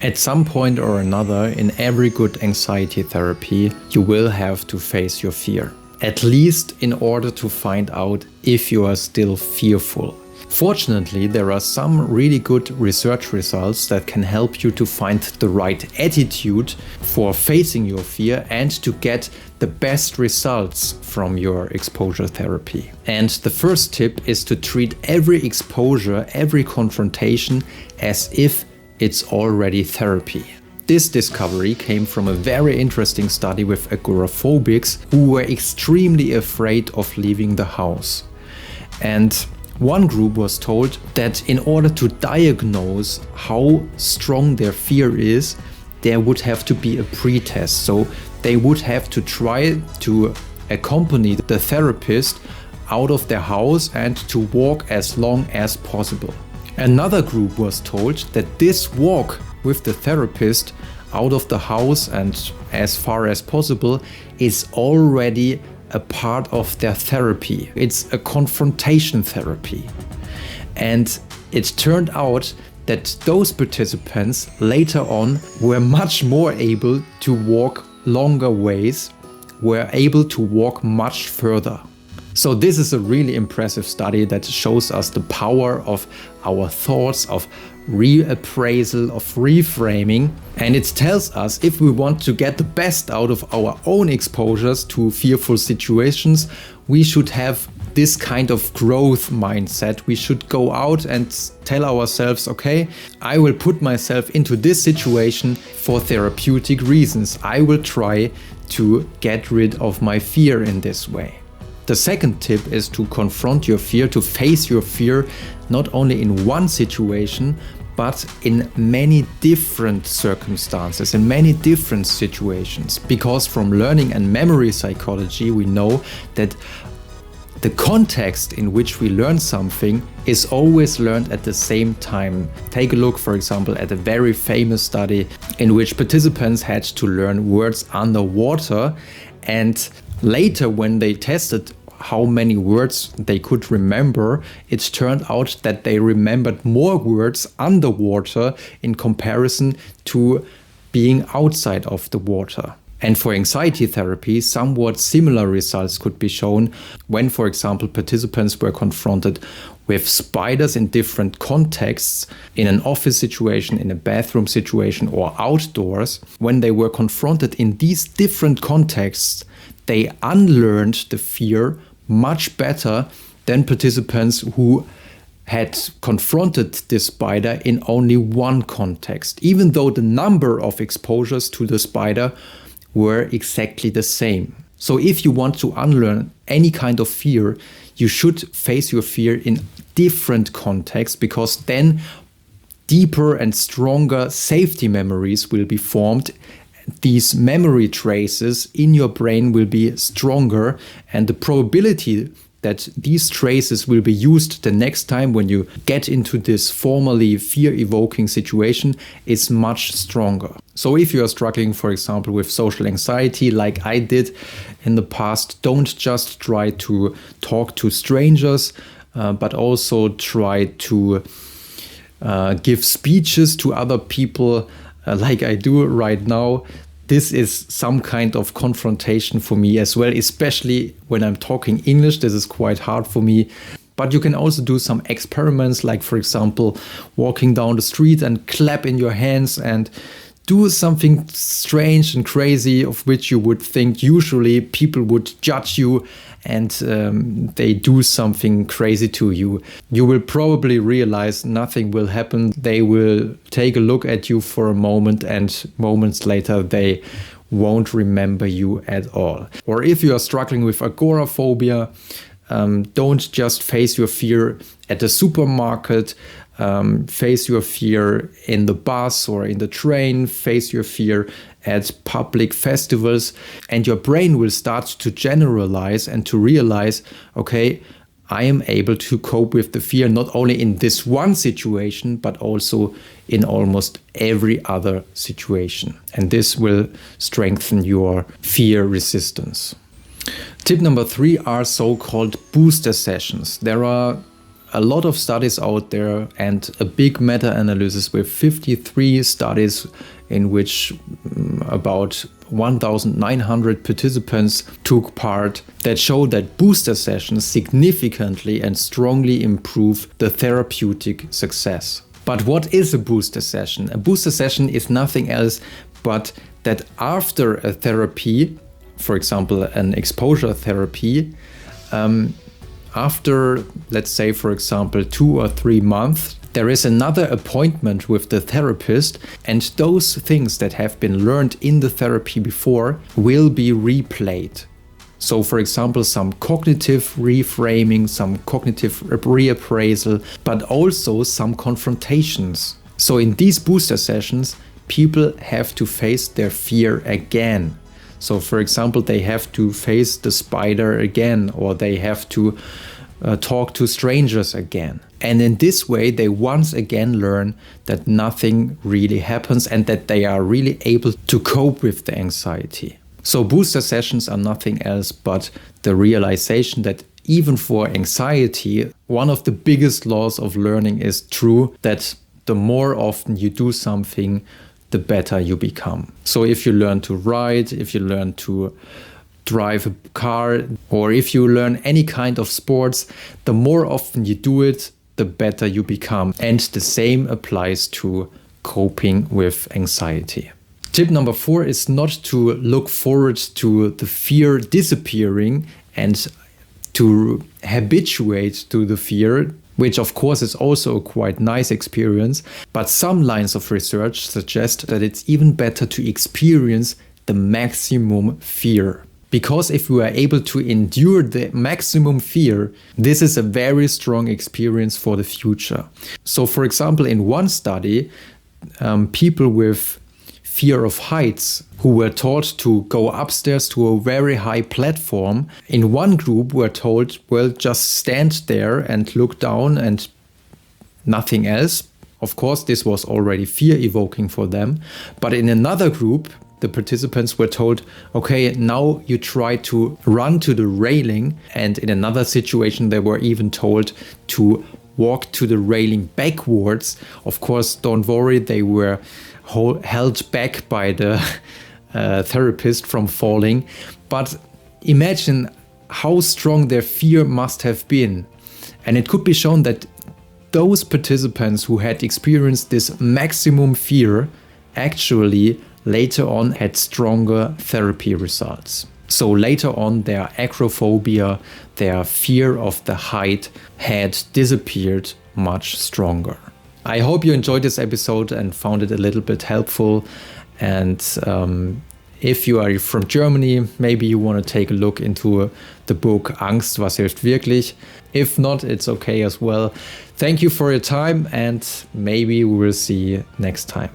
At some point or another, in every good anxiety therapy, you will have to face your fear. At least in order to find out if you are still fearful. Fortunately, there are some really good research results that can help you to find the right attitude for facing your fear and to get the best results from your exposure therapy. And the first tip is to treat every exposure, every confrontation as if it's already therapy. This discovery came from a very interesting study with agoraphobics who were extremely afraid of leaving the house. And one group was told that in order to diagnose how strong their fear is, there would have to be a pretest. So they would have to try to accompany the therapist out of their house and to walk as long as possible. Another group was told that this walk with the therapist out of the house and as far as possible is already a part of their therapy. It's a confrontation therapy. And it turned out that those participants later on were much more able to walk longer ways, were able to walk much further. So this is a really impressive study that shows us the power of our thoughts, of reappraisal, of reframing. And it tells us if we want to get the best out of our own exposures to fearful situations, we should have this kind of growth mindset. We should go out and tell ourselves, okay, I will put myself into this situation for therapeutic reasons. I will try to get rid of my fear in this way. The second tip is to confront your fear, to face your fear, not only in one situation, but in many different circumstances, in many different situations. Because from learning and memory psychology, we know that the context in which we learn something is always learned at the same time. Take a look, for example, at a very famous study in which participants had to learn words underwater, and later when they tested how many words they could remember, it turned out that they remembered more words underwater in comparison to being outside of the water. And for anxiety therapy, somewhat similar results could be shown when, for example, participants were confronted with spiders in different contexts, in an office situation, in a bathroom situation, or outdoors. When they were confronted in these different contexts, they unlearned the fear much better than participants who had confronted this spider in only one context, even though the number of exposures to the spider were exactly the same. So if you want to unlearn any kind of fear, you should face your fear in different contexts, because then deeper and stronger safety memories will be formed. These memory traces in your brain will be stronger, and the probability that these traces will be used the next time when you get into this formerly fear-evoking situation is much stronger. So if you are struggling, for example, with social anxiety like I did in the past, don't just try to talk to strangers, but also try to give speeches to other people like I do right now. This is some kind of confrontation for me as well, especially when I'm talking English. This is quite hard for me. But you can also do some experiments, like, for example, walking down the street and clap in your hands and do something strange and crazy of which you would think usually people would judge you, and they do something crazy to you. You will probably realize nothing will happen. They will take a look at you for a moment, and moments later they won't remember you at all. Or if you are struggling with agoraphobia, don't just face your fear at the supermarket. Face your fear in the bus or in the train, face your fear at public festivals, and your brain will start to generalize and to realize, okay, I am able to cope with the fear not only in this one situation, but also in almost every other situation. And this will strengthen your fear resistance. Tip number 3 are so-called booster sessions. There are a lot of studies out there and a big meta-analysis with 53 studies in which about 1,900 participants took part that show that booster sessions significantly and strongly improve the therapeutic success. But what is a booster session? A booster session is nothing else but that after a therapy, for example, an exposure therapy, after, let's say, for example, 2 or 3 months, there is another appointment with the therapist, and those things that have been learned in the therapy before will be replayed. So, for example, some cognitive reframing, some cognitive reappraisal, but also some confrontations. So in these booster sessions, people have to face their fear again. So, for example, they have to face the spider again, or they have to talk to strangers again. And in this way, they once again learn that nothing really happens and that they are really able to cope with the anxiety. So booster sessions are nothing else but the realization that even for anxiety, one of the biggest laws of learning is true, that the more often you do something, the better you become. So if you learn to ride, if you learn to drive a car, or if you learn any kind of sports, the more often you do it, the better you become. And the same applies to coping with anxiety. Tip number 4 is not to look forward to the fear disappearing and to habituate to the fear, which of course is also a quite nice experience. But some lines of research suggest that it's even better to experience the maximum fear. Because if we are able to endure the maximum fear, this is a very strong experience for the future. So for example, in one study, people with fear of heights who were taught to go upstairs to a very high platform, in one group were told, well, just stand there and look down and nothing else. Of course, this was already fear evoking for them. But in another group, the participants were told, okay, now you try to run to the railing. And in another situation, they were even told to walk to the railing backwards. Of course, don't worry, they were held back by the therapist from falling. But imagine how strong their fear must have been. And it could be shown that those participants who had experienced this maximum fear actually later on had stronger therapy results. So later on, their acrophobia, their fear of the height had disappeared much stronger. I hope you enjoyed this episode and found it a little bit helpful. And if you are from Germany, maybe you want to take a look into the book Angst, was hilft wirklich. If not, it's okay as well. Thank you for your time, and maybe we will see you next time.